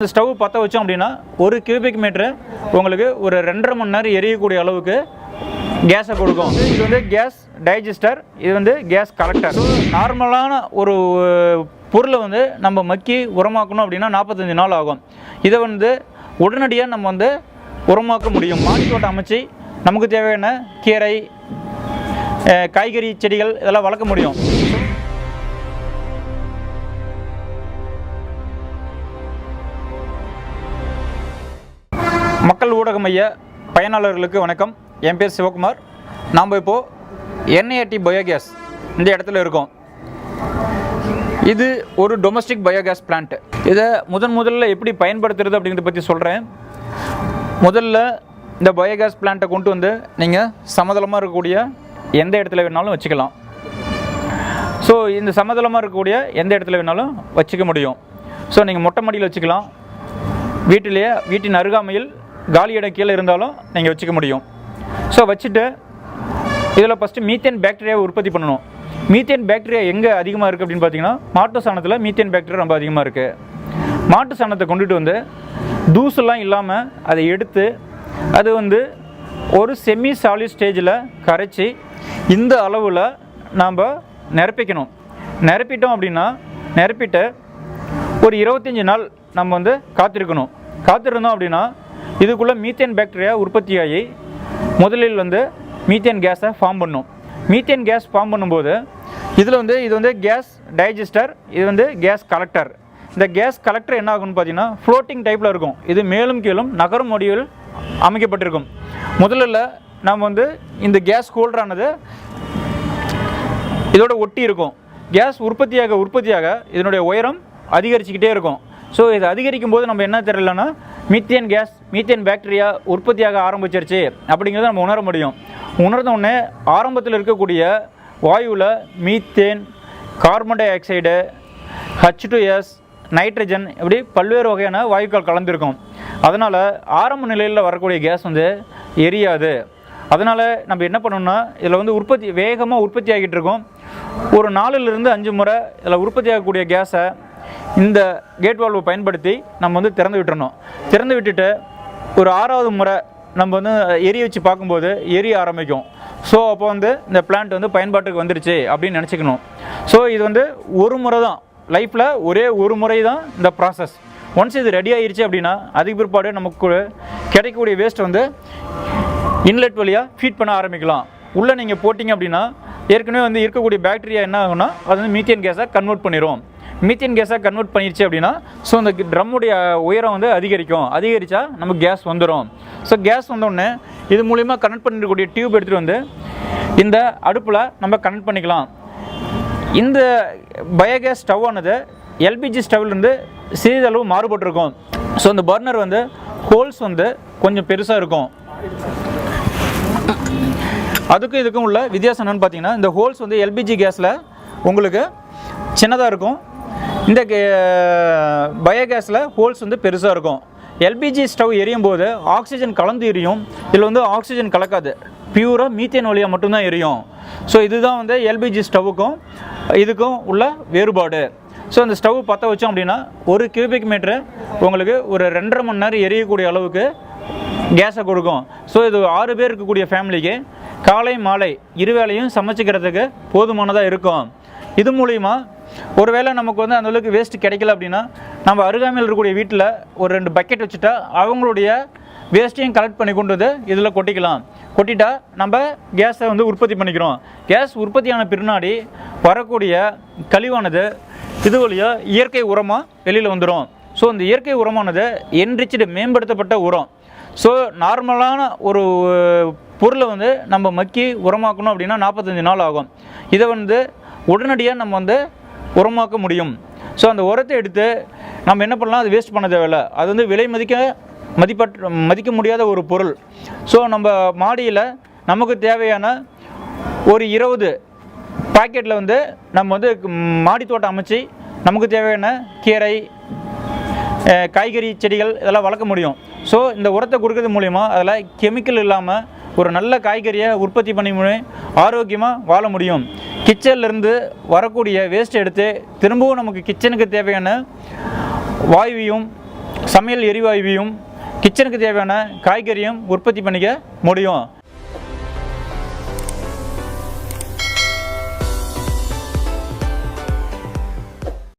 Stove பற்ற வச்சோம் அப்படின்னா ஒரு கியூபிக் மீட்டரு உங்களுக்கு ஒரு 2.5 மணி நேரம் எரியக்கூடிய அளவுக்கு கேஸை கொடுக்கும். இது வந்து கேஸ் டைஜஸ்டர், இது வந்து கேஸ் கலெக்டர். நார்மலான ஒரு பொருளை வந்து நம்ம மக்கி உரமாக்கணும் அப்படின்னா 45 நாள் ஆகும். இதை வந்து உடனடியாக நம்ம வந்து உரமாக்க முடியும். மாடி தோட்டம் அமைச்சு நமக்கு தேவையான கீரை, காய்கறி செடிகள் இதெல்லாம் வளர்க்க முடியும். மக்கள் ஊடக மைய பயனாளர்களுக்கு வணக்கம். என் பேர் சிவகுமார். நாம் இப்போது NAT பயோகேஸ் இந்த இடத்துல இருக்கோம். இது ஒரு டொமஸ்டிக் பயோகேஸ் பிளான்ட். இதை முதல்ல எப்படி பயன்படுத்துறது அப்படிங்கிறத பற்றி சொல்கிறேன். முதல்ல இந்த பயோகேஸ் பிளான்ட்டை கொண்டு வந்து நீங்கள் சமதளமாக இருக்கக்கூடிய எந்த இடத்துல வேணாலும் வச்சுக்கலாம். ஸோ இந்த சமதளமாக இருக்கக்கூடிய எந்த இடத்துல வேணாலும் வச்சுக்க முடியும். ஸோ நீங்கள் மொட்டை மாடியில் வச்சுக்கலாம், வீட்டின் அருகாமையில் காலி இடம் கீழே இருந்தாலும் நீங்கள் வச்சுக்க முடியும். ஸோ வச்சுட்டு இதில் ஃபஸ்ட்டு மீத்தேன் பாக்டீரியாவை உற்பத்தி பண்ணணும். மீத்தேன் பாக்டீரியா எங்கே அதிகமாக இருக்குது அப்படின்னு பார்த்தீங்கன்னா, மாட்டு சாணத்தில் மீத்தேன் பாக்டீரியா ரொம்ப அதிகமாக இருக்குது. மாட்டு சாணத்தை கொண்டுட்டு வந்து தூசெல்லாம் இல்லாமல் அதை எடுத்து அது வந்து ஒரு செமி சாலிட் ஸ்டேஜில் கரைச்சி இந்த அளவில் நாம் நிரப்பிக்கணும். நிரப்பிட்டோம் அப்படின்னா நிரப்பிட்டு ஒரு 25 நாள் நம்ம வந்து காத்திருந்தோம் அப்படின்னா இதுக்குள்ளே மீத்தேன் பாக்டீரியா உற்பத்தியாகி முதலில் வந்து மீத்தேன் கேஸை ஃபார்ம் பண்ணும். மீத்தேன் கேஸ் ஃபார்ம் பண்ணும்போது இது வந்து கேஸ் டைஜஸ்டர், இது வந்து கேஸ் கலெக்டர். இந்த கேஸ் கலெக்டர் என்ன ஆகும்னு பார்த்தீங்கன்னா ஃப்ளோட்டிங் டைப்பில் இருக்கும். இது மேலும் கீழும் நகரும் வடிவில் அமைக்கப்பட்டிருக்கும். முதல்ல நாம் வந்து இந்த கேஸ் ஹோல்டரானது இதோட ஒட்டி இருக்கும். கேஸ் உற்பத்தியாக இதனுடைய உயரம் அதிகரிச்சுக்கிட்டே இருக்கும். ஸோ இது அதிகரிக்கும் போது நம்ம என்ன தெரியலன்னா மீத்தேன் பாக்டீரியா உற்பத்தியாக ஆரம்பிச்சிருச்சு அப்படிங்கிறத நம்ம உணர முடியும். உணர்ந்த உடனே ஆரம்பத்தில் இருக்கக்கூடிய வாயுவில் methane, carbon dioxide, H2S, nitrogen இப்படி பல்வேறு வகையான வாயுக்கள் கலந்துருக்கும். அதனால் ஆரம்ப நிலையில் வரக்கூடிய கேஸ் வந்து எரியாது. அதனால் நம்ம என்ன பண்ணணும்னா இதில் வந்து வேகமாக உற்பத்தி ஆகிட்டு இருக்கும். ஒரு 4-5 முறை இதில் உற்பத்தி ஆகக்கூடிய கேஸை இந்த கேட் வால்வை பயன்படுத்தி நம்ம வந்து திறந்து விட்டுட்டு ஒரு 6வது முறை நம்ம வந்து எரிய வச்சு பார்க்கும்போது எரிய ஆரம்பிக்கும். ஸோ அப்போ வந்து இந்த பிளான்ட் வந்து பயன்பாட்டுக்கு வந்துருச்சு அப்படின்னு நினச்சிக்கணும். ஸோ இது வந்து ஒரு முறை தான் லைஃப்பில், ஒரே ஒரு முறை தான் இந்த ப்ராசஸ். ஒன்ஸ் இது ரெடி ஆகிருச்சு அப்படின்னா அதுக்கு பிற்பாடு நமக்கு கிடைக்கக்கூடிய வேஸ்ட் வந்து இன்லெட் வழியாக ஃபீட் பண்ண ஆரம்பிக்கலாம். உள்ளே நீங்கள் போட்டிங்க அப்படின்னா ஏற்கனவே வந்து இருக்கக்கூடிய பாக்டீரியா என்ன ஆகும்னா அது வந்து மீத்தேன் கேஸை கன்வெர்ட் பண்ணிடும். மீத்தேன் கேஸாக கன்வெர்ட் பண்ணிடுச்சு அப்படின்னா ஸோ அந்த ட்ரம்முடைய உயரம் வந்து அதிகரித்தா நமக்கு கேஸ் வந்துடும். ஸோ கேஸ் வந்தோடனே இது மூலிமா கனெக்ட் பண்ணிருக்கக்கூடிய டியூப் எடுத்துகிட்டு வந்து இந்த அடுப்பில் நம்ம கனெக்ட் பண்ணிக்கலாம். இந்த பயோகேஸ் ஸ்டவ் ஆனது LPG ஸ்டவ்லேருந்து சிறிதளவு மாறுபட்டிருக்கும். ஸோ இந்த பர்னர் வந்து ஹோல்ஸ் வந்து கொஞ்சம் பெருசாக இருக்கும். அதுக்கும் இதுக்கும் உள்ள வித்தியாசம் என்னென்னு பார்த்தீங்கன்னா, இந்த ஹோல்ஸ் வந்து LPG கேஸில் உங்களுக்கு சின்னதாக இருக்கும், இந்த பயோகேஸில் ஹோல்ஸ் வந்து பெருசாக இருக்கும். LPG ஸ்டவ் எரியும் போது ஆக்சிஜன் கலந்து எரியும். இதில் வந்து ஆக்சிஜன் கலக்காது, பியூராக மீத்தேன் வழியாக மட்டும்தான் எரியும். ஸோ இதுதான் வந்து LPG ஸ்டவ்வுக்கும் இதுக்கும் உள்ள வேறுபாடு. ஸோ இந்த ஸ்டவ் பற்ற வச்சோம் அப்படின்னா ஒரு கியூபிக் மீட்டரு உங்களுக்கு ஒரு 2.5 மணி நேரம் எரியக்கூடிய அளவுக்கு கேஸை கொடுக்கும். ஸோ இது 6 பேர் இருக்கக்கூடிய ஃபேமிலிக்கு காலை மாலை இருவேளையும் சமைச்சிக்கிறதுக்கு போதுமானதாக இருக்கும். இது மூலிமா ஒருவேளை நமக்கு வந்து அந்தளவுக்கு வேஸ்ட் கிடைக்கல அப்படின்னா நம்ம அருகாமையில் இருக்கக்கூடிய வீட்டில் ஒரு 2 பக்கெட் வச்சுட்டா அவங்களுடைய வேஸ்ட்டையும் கலெக்ட் பண்ணி கொண்டு வந்து இதில் கொட்டிட்டா நம்ம கேஸை வந்து உற்பத்தி பண்ணிக்கிறோம். கேஸ் உற்பத்தியான பின்னாடி வரக்கூடிய கழிவானது இது வழியாக இயற்கை உரமாக வெளியில் வந்துடும். ஸோ இந்த இயற்கை உரமானது என்ரிச்டு மேம்படுத்தப்பட்ட உரம். ஸோ நார்மலான ஒரு பொருளை வந்து நம்ம மக்கி உரமாக்கணும் அப்படின்னா 45 நாள் ஆகும். இதை வந்து உடனடியாக நம்ம வந்து உரமாக்க முடியும். ஸோ அந்த உரத்தை எடுத்து நம்ம என்ன பண்ணலாம், அது வேஸ்ட் பண்ண தேவையில்லை. அது வந்து விலை மதிக்க முடியாத ஒரு பொருள். ஸோ நம்ம மாடியில் நமக்கு தேவையான ஒரு 20 பாக்கெட்டில் வந்து நம்ம வந்து மாடி தோட்டம் அமைச்சு நமக்கு தேவையான கீரை, காய்கறி செடிகள் இதெல்லாம் வளர்க்க முடியும். ஸோ இந்த உரத்தை கொடுக்கறது மூலிமா அதில் கெமிக்கல் இல்லாமல் ஒரு நல்ல காய்கறியை உற்பத்தி பண்ணி ஆரோக்கியமாக வாழ முடியும். கிச்சன்லேருந்து வரக்கூடிய வேஸ்ட் எடுத்து திரும்பவும் நமக்கு கிச்சனுக்கு தேவையான வாயுவையும் சமையல் எரிவாயுவையும் கிச்சனுக்கு தேவையான காய்கறியும் உற்பத்தி பண்ணிக்க முடியும்.